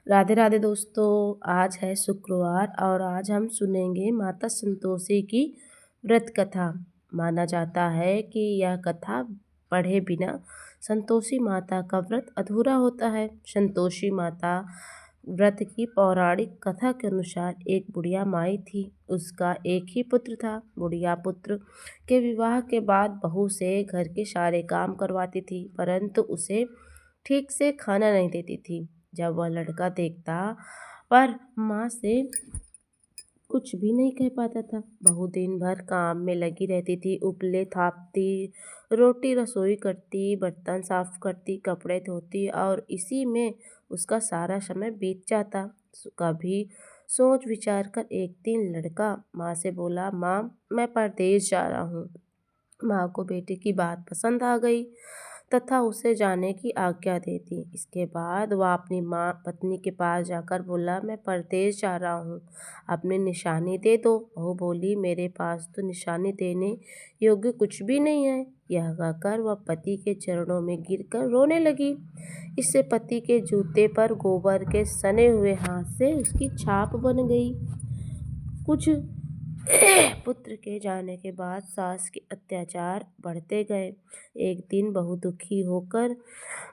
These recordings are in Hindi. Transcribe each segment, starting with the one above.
राधे राधे दोस्तों। आज है शुक्रवार और आज हम सुनेंगे माता संतोषी की व्रत कथा। माना जाता है कि यह कथा पढ़े बिना संतोषी माता का व्रत अधूरा होता है। संतोषी माता व्रत की पौराणिक कथा के अनुसार एक बुढ़िया माई थी। उसका एक ही पुत्र था। बुढ़िया पुत्र के विवाह के बाद बहू से घर के सारे काम करवाती थी, परंतु उसे ठीक से खाना नहीं देती थी। जब वह लड़का देखता पर माँ से कुछ भी नहीं कह पाता था। बहू दिन भर काम में लगी रहती थी, उपले थापती, रोटी रसोई करती, बर्तन साफ करती, कपड़े धोती और इसी में उसका सारा समय बीत जाता। कभी सोच विचार कर एक दिन लड़का माँ से बोला, माँ मैं परदेश जा रहा हूँ। माँ को बेटे की बात पसंद आ गई तथा उसे जाने की आज्ञा दे दी। इसके बाद वह अपनी माँ पत्नी के पास जाकर बोला, मैं परदेश जा रहा हूँ, अपनी निशानी दे दो। बहू बोली, मेरे पास तो निशानी देने योग्य कुछ भी नहीं है। यह कहकर वह पति के चरणों में गिरकर रोने लगी। इससे पति के जूते पर गोबर के सने हुए हाथ से उसकी छाप बन गई। कुछ पुत्र के जाने के बाद सास के अत्याचार बढ़ते गए। एक दिन बहू दुखी होकर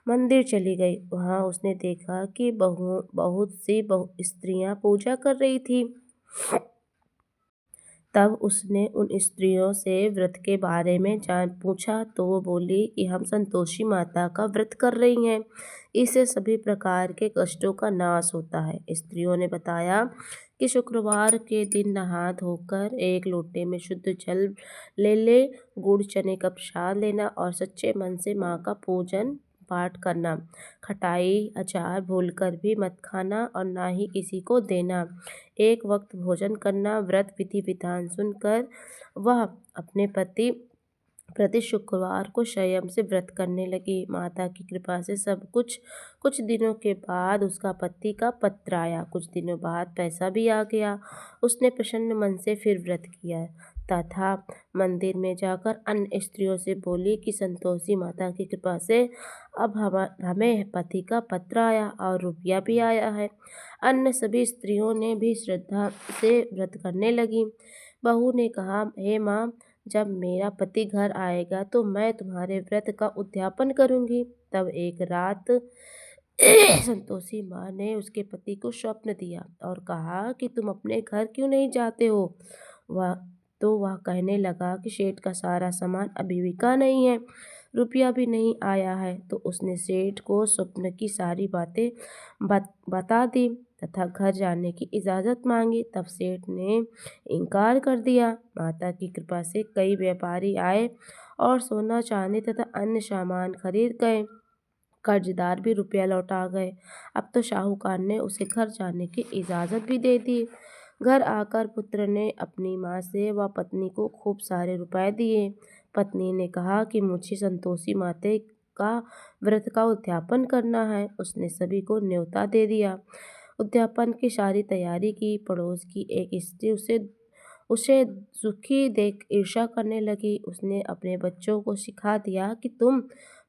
मंदिर चली गई। वहां उसने देखा कि बहुत सी स्त्रियां पूजा कर रही थी। तब उसने उन स्त्रियों से व्रत के बारे में जान पूछा तो वो बोली कि हम संतोषी माता का व्रत कर रही हैं, इससे सभी प्रकार के कष्टों का नाश होता है। स्त्रियों ने बताया कि शुक्रवार के दिन नहा धोकर एक लोटे में शुद्ध जल ले गुड़ चने का प्रसाद लेना और सच्चे मन से माँ का पूजन पाठ करना। खटाई अचार भूलकर भी मत खाना और ना ही किसी को देना। एक वक्त भोजन करना। व्रत विधि विधान सुनकर वह अपने पति प्रति शुक्रवार को संयम से व्रत करने लगी। माता की कृपा से सब कुछ दिनों के बाद उसका पति का पत्र आया। कुछ दिनों बाद पैसा भी आ गया। उसने प्रसन्न मन से फिर व्रत किया तथा मंदिर में जाकर अन्य स्त्रियों से बोली कि संतोषी माता की कृपा से अब हमें पति का पत्र आया और रुपया भी आया है। अन्य सभी स्त्रियों ने भी श्रद्धा से व्रत करने लगी। बहू ने कहा, हे माँ, जब मेरा पति घर आएगा तो मैं तुम्हारे व्रत का उद्यापन करूंगी। तब एक रात संतोषी माँ ने उसके पति को स्वप्न दिया और कहा कि तुम अपने घर क्यों नहीं जाते हो। वह वह कहने लगा कि सेठ का सारा सामान अभी बिका नहीं है, रुपया भी नहीं आया है। तो उसने सेठ को स्वप्न की सारी बातें बता दी तथा घर जाने की इजाज़त मांगी। तब सेठ ने इनकार कर दिया। माता की कृपा से कई व्यापारी आए और सोना चांदी तथा अन्य सामान खरीद गए। कर्जदार भी रुपया लौटा गए। अब तो साहूकार ने उसे घर जाने की इजाज़त भी दे दी। घर आकर पुत्र ने अपनी माँ से व पत्नी को खूब सारे रुपए दिए। पत्नी ने कहा कि मुझे संतोषी माता का व्रत का उद्यापन करना है। उसने सभी को न्योता दे दिया। उद्यापन की सारी तैयारी की। पड़ोस की एक स्त्री उसे उसे सुखी देख ईर्ष्या करने लगी। उसने अपने बच्चों को सिखा दिया कि तुम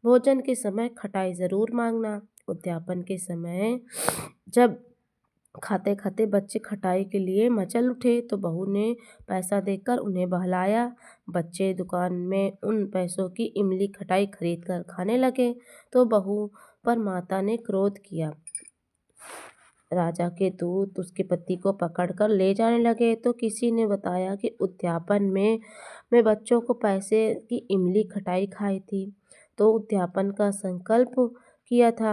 भोजन के समय खटाई जरूर मांगना। उद्यापन के समय जब खाते खाते बच्चे खटाई के लिए मचल उठे तो बहू ने पैसा देकर उन्हें बहलाया। बच्चे दुकान में उन पैसों की इमली खटाई खरीद कर खाने लगे तो बहू पर माता ने क्रोध किया। राजा के दूत उसके पति को पकड़कर ले जाने लगे तो किसी ने बताया कि उद्यापन में बच्चों को पैसे की इमली खटाई खाई थी तो उद्यापन का संकल्प किया था।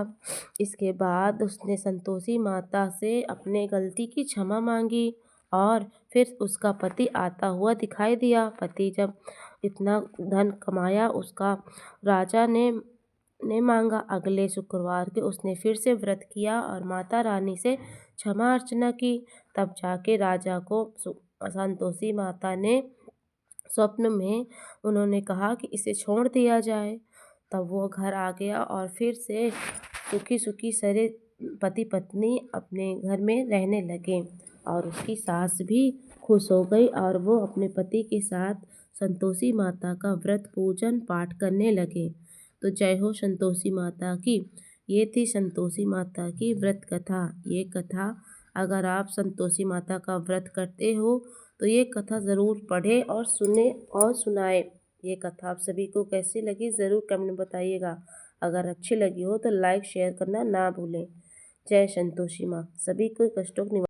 इसके बाद उसने संतोषी माता से अपने गलती की क्षमा मांगी और फिर उसका पति आता हुआ दिखाई दिया। पति जब इतना धन कमाया उसका राजा ने मांगा। अगले शुक्रवार के उसने फिर से व्रत किया और माता रानी से क्षमा अर्चना की। तब जाके राजा को संतोषी माता ने स्वप्न में उन्होंने कहा कि इसे छोड़ दिया जाए। तब वो घर आ गया और फिर से सुखी सुखी सारे पति पत्नी अपने घर में रहने लगे और उसकी सास भी खुश हो गई और वो अपने पति के साथ संतोषी माता का व्रत पूजन पाठ करने लगे। तो जय हो संतोषी माता की। ये थी संतोषी माता की व्रत कथा। ये कथा अगर आप संतोषी माता का व्रत करते हो तो ये कथा ज़रूर पढ़ें और सुने और सुनाएं। ये कथा आप सभी को कैसी लगी ज़रूर कमेंट में बताइएगा। अगर अच्छी लगी हो तो लाइक शेयर करना ना भूलें। जय संतोषी माँ, सभी को कष्टों को